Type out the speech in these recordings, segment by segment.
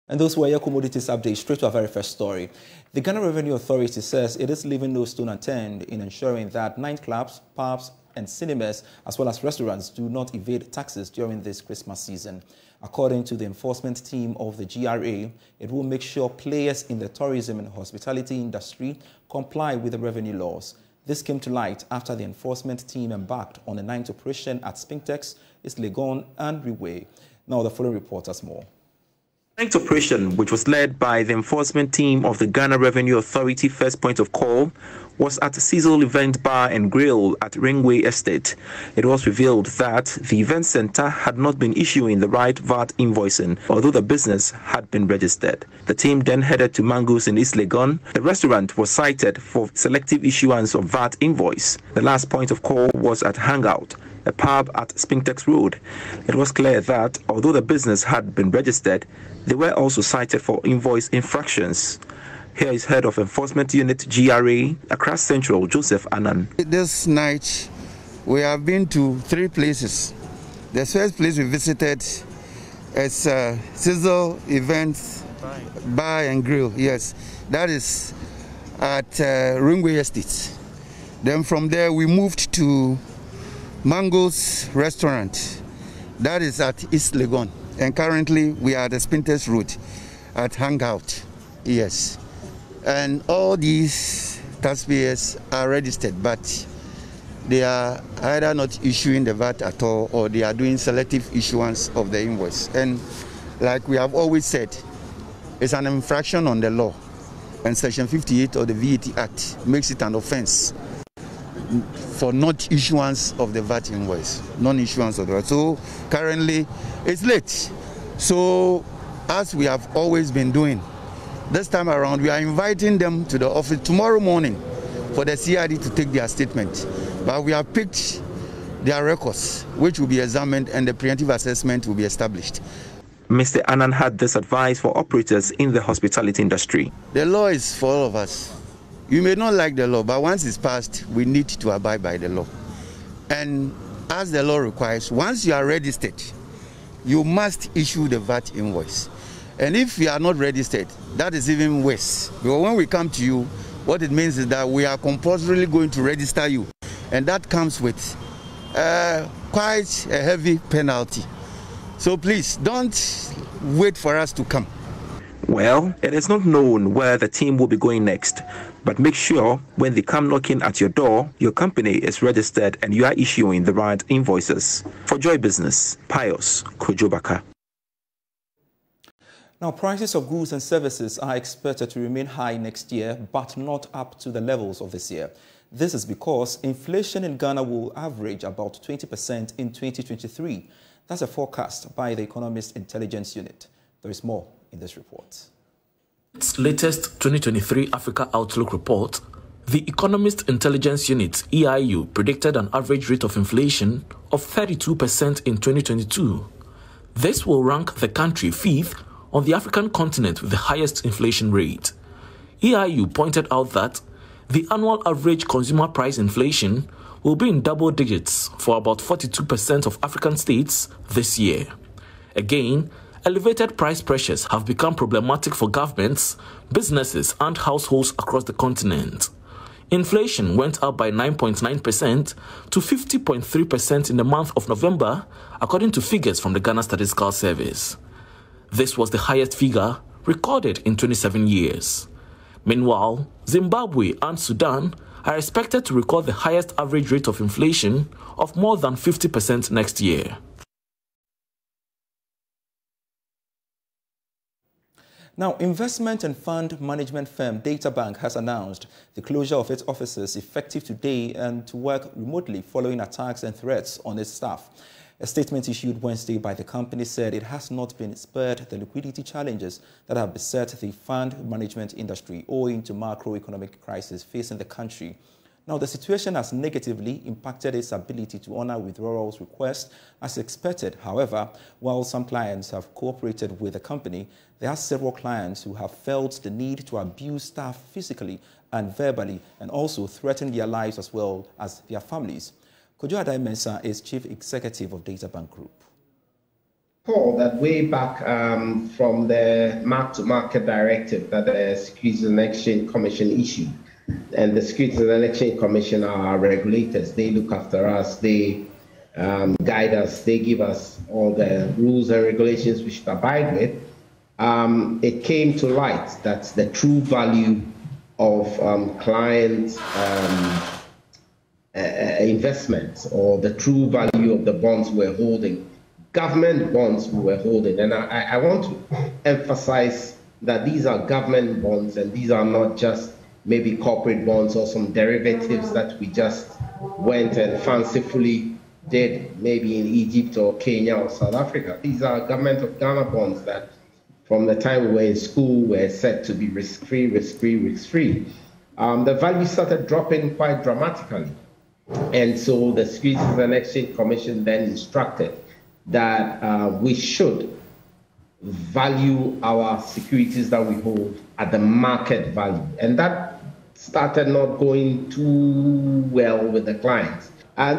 And those were your commodities updates. Straight to our very first story. The Ghana Revenue Authority says it is leaving no stone unturned in ensuring that nightclubs, pubs, and cinemas, as well as restaurants, do not evade taxes during this Christmas season. According to the enforcement team of the GRA, it will make sure players in the tourism and hospitality industry comply with the revenue laws. This came to light after the enforcement team embarked on a night operation at Spintex, East Legon, and Riwe. Now the following report has more. The night operation, which was led by the enforcement team of the Ghana Revenue Authority First Point of Call, was at Cecil Event Bar and Grill at Ringway Estate. It was revealed that the event center had not been issuing the right VAT invoicing, although the business had been registered. The team then headed to Mango's in East Legon. The restaurant was cited for selective issuance of VAT invoice. The last point of call was at Hangout, a pub at Spintex Road. It was clear that, although the business had been registered, they were also cited for invoice infractions. Here is Head of Enforcement Unit GRA, Accra Central, Joseph Annan. This night, we have been to 3 places. The first place we visited is Cecil Events Bar and Grill. Yes, that is at Ringway Estate. Then from there, we moved to Mango's restaurant. That is at East Legon. And currently, we are at the Spintex Road at Hangout. Yes. And all these taxpayers are registered, but they are either not issuing the VAT at all, or they are doing selective issuance of the invoice. And like we have always said, it's an infraction on the law. And Section 58 of the VAT Act makes it an offense for not issuance of the VAT invoice, non-issuance of the VAT. So currently, it's late. So as we have always been doing, this time around, we are inviting them to the office tomorrow morning for the CID to take their statement. But we have picked their records, which will be examined, and the preemptive assessment will be established. Mr. Annan had this advice for operators in the hospitality industry. The law is for all of us. You may not like the law, but once it's passed, we need to abide by the law. And as the law requires, once you are registered, you must issue the VAT invoice. And if you are not registered, that is even worse. Because when we come to you, what it means is that we are compulsorily going to register you. And that comes with quite a heavy penalty. So please, don't wait for us to come. Well, it is not known where the team will be going next. But make sure when they come knocking at your door, your company is registered and you are issuing the right invoices. For Joy Business, Pious Kojo Backah. Now, prices of goods and services are expected to remain high next year, but not up to the levels of this year. This is because inflation in Ghana will average about 20% in 2023. That's a forecast by the Economist Intelligence Unit. There is more in this report. Its latest 2023 Africa Outlook report, the Economist Intelligence Unit, EIU, predicted an average rate of inflation of 32% in 2022. This will rank the country 5th on the African continent with the highest inflation rate. EIU pointed out that the annual average consumer price inflation will be in double digits for about 42% of African states this year. Again, elevated price pressures have become problematic for governments, businesses, and households across the continent. Inflation went up by 9.9% to 50.3% in the month of November, according to figures from the Ghana Statistical Service. This was the highest figure recorded in 27 years. Meanwhile, Zimbabwe and Sudan are expected to record the highest average rate of inflation of more than 50% next year. Now, investment and fund management firm Databank has announced the closure of its offices effective today and to work remotely following attacks and threats on its staff. A statement issued Wednesday by the company said it has not been spared the liquidity challenges that have beset the fund management industry owing to macroeconomic crisis facing the country. Now, the situation has negatively impacted its ability to honor withdrawals requests as expected. However, while some clients have cooperated with the company, there are several clients who have felt the need to abuse staff physically and verbally and also threaten their lives as well as their families. Kojo Backah is Chief Executive of Databank Group. recall that way back from the mark-to-market directive that the Securities and Exchange Commission issued, and the Securities and Exchange Commission are our regulators. They look after us, they guide us, they give us all the rules and regulations we should abide with. It came to light that the true value of client investments, or the true value of the bonds we're holding, government bonds we were holding. And I want to emphasize that these are government bonds, and these are not just maybe corporate bonds or some derivatives that we just went and fancifully did maybe in Egypt or Kenya or South Africa. These are government of Ghana bonds that from the time we were in school were said to be risk-free, risk-free, risk-free. The value started dropping quite dramatically. And so the Securities and Exchange Commission then instructed that we should value our securities that we hold at the market value. And that started not going too well with the clients.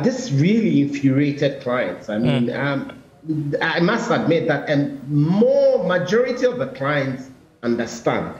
This really infuriated clients. I mean, I must admit that majority of the clients understand.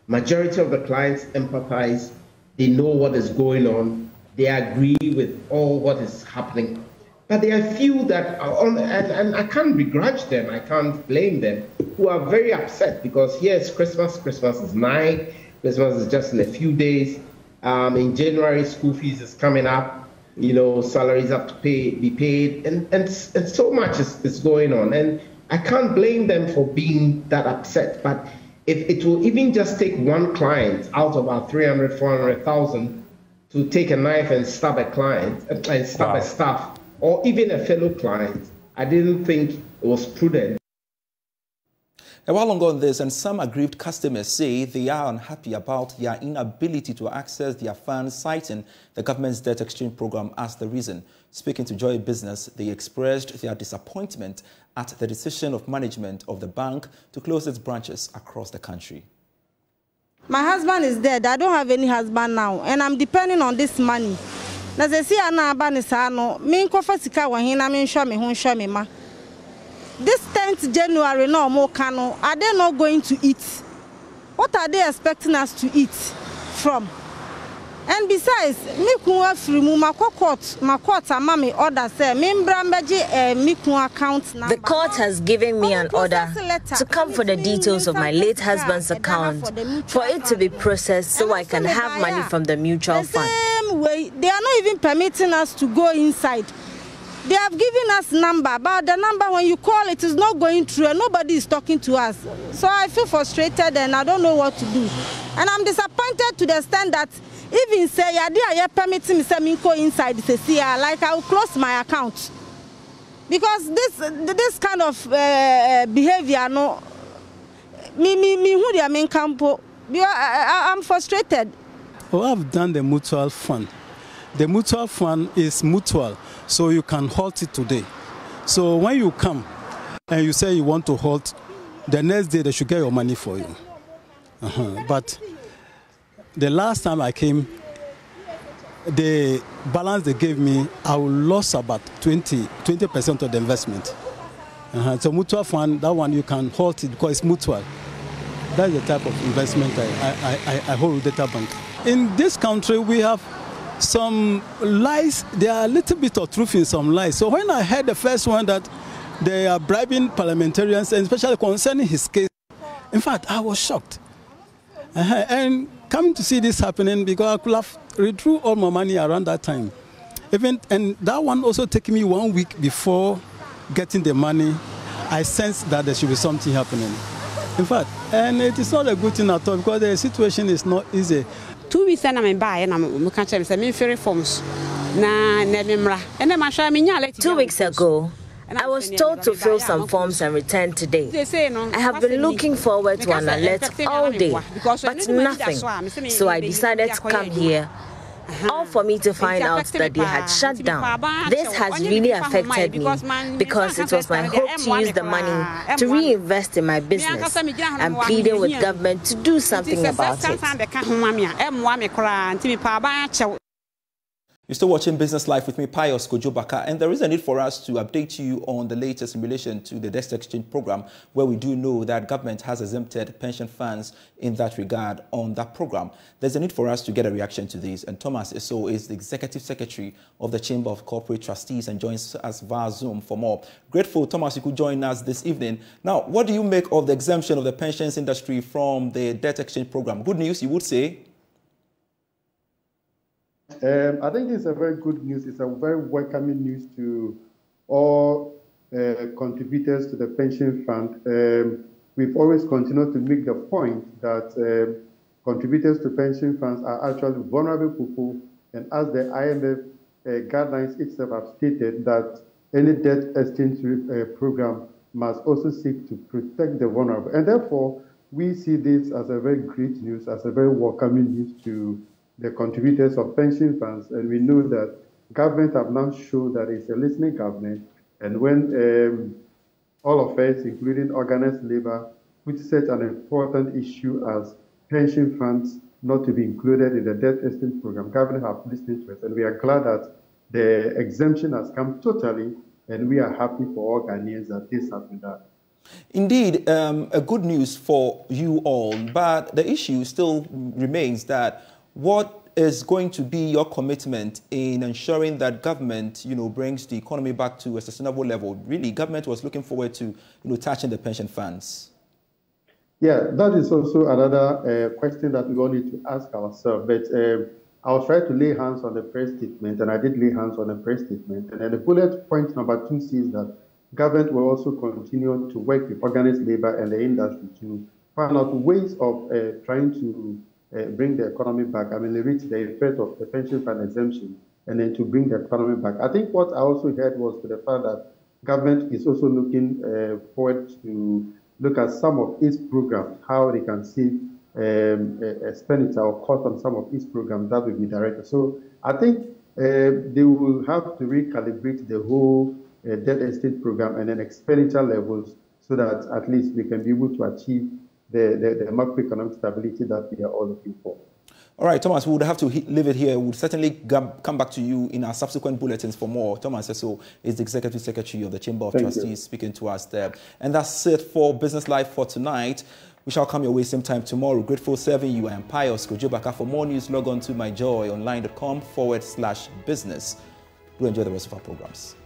Majority of the clients empathize. They know what is going on. They agree with all what is happening. But there are few that are and I can't begrudge them, I can't blame them, who are very upset because here it's Christmas. Christmas is nigh. Christmas is just in a few days. In January, school fees is coming up. You know, salaries have to be paid, and so much is going on. And I can't blame them for being that upset. But if it will even just take one client out of our 300, 400,000 to take a knife and stab a client and stab a staff or even a fellow client, I didn't think it was prudent. A while longer on this, and some aggrieved customers say they are unhappy about their inability to access their funds, citing the government's debt exchange program as the reason. Speaking to Joy Business, they expressed their disappointment at the decision of management of the bank to close its branches across the country. My husband is dead. I don't have any husband now, and I'm depending on this money. This 10th January, no more cano. Are they not going to eat? What are they expecting us to eat from? And besides, me kuwa free my court mama order say me account number. The court has given me an order to come for the details of my late husband's account for it to be processed so I can have money from the mutual fund. Same way, they are not even permitting us to go inside. They have given us number, but the number when you call it is not going through and nobody is talking to us. So I feel frustrated and I don't know what to do. And I'm disappointed to the extent that even say I permitting me to go inside like I will close my account. Because this kind of behavior, no, I'm frustrated. Well, I've done the mutual fund. The mutual fund is mutual, so you can halt it today. So when you come and you say you want to halt, the next day they should get your money for you. But the last time I came, the balance they gave me, I lost about 20% of the investment. So mutual fund, that one you can halt it because it's mutual. That's the type of investment I hold with Databank. In this country, we have some lies. There are a little bit of truth in some lies. So when I heard the first one that they are bribing parliamentarians, and especially concerning his case, in fact, I was shocked. And coming to see this happening, because I could have withdrew all my money around that time. And that one also taking me 1 week before getting the money, I sensed that there should be something happening. In fact, and it is not a good thing at all because the situation is not easy. 2 weeks and I'm buy and I'm catching some free forms. 2 weeks ago, I was told to fill some forms and return today. I have been looking forward to an alert all day, but nothing. So I decided to come here, all for me to find out that they had shut down. This has really affected me because it was my hope to use the money to reinvest in my business. I'm pleading with government to do something about it. You're still watching Business Life with me, Pious Kojo Backah, and there is a need for us to update you on the latest in relation to the debt exchange program, where we do know that government has exempted pension funds in that regard on that program. There's a need for us to get a reaction to this, and Thomas Eso is the Executive Secretary of the Chamber of Corporate Trustees and joins us via Zoom for more. Grateful, Thomas, you could join us this evening. Now, what do you make of the exemption of the pensions industry from the debt exchange program? Good news, you would say? I think it's a very good news. It's a very welcoming news to all contributors to the pension fund. We've always continued to make the point that contributors to pension funds are actually vulnerable people, and as the IMF guidelines itself have stated, that any debt exchange program must also seek to protect the vulnerable. And therefore, we see this as a very great news, as a very welcoming news to the contributors of pension funds, and we know that government have now shown that it's a listening government, and when all of us, including organized labor, put such an important issue as pension funds not to be included in the debt exchange program, government have listened to us, and we are glad that the exemption has come totally, and we are happy for all Ghanaians that this has been done. Indeed, a good news for you all, but the issue still remains that what is going to be your commitment in ensuring that government, brings the economy back to a sustainable level? Really, government was looking forward to, touching the pension funds. Yeah, that is also another question that we all need to ask ourselves. But I'll try to lay hands on the press statement, and I did lay hands on the press statement. And then the bullet point number 2 says that government will also continue to work with organized labor and the industry to find out ways of trying to bring the economy back. I mean, reach the effect of the pension fund exemption and then to bring the economy back. I think what I also heard was the fact that government is also looking forward to look at some of its programs, how they can save expenditure or cost on some of its programs that will be directed. So I think they will have to recalibrate the whole debt exchange program and then expenditure levels so that at least we can be able to achieve the macroeconomic stability that we are all looking for. All right, Thomas, we would have to leave it here. We'll certainly come back to you in our subsequent bulletins for more. Thomas Eso is the Executive Secretary of the Chamber of Trustees speaking to us there. And that's it for Business Life for tonight. We shall come your way same time tomorrow. Grateful serving you. I am Pious Kojo Backah. For more news, log on to myjoyonline.com/business. Do enjoy the rest of our programs.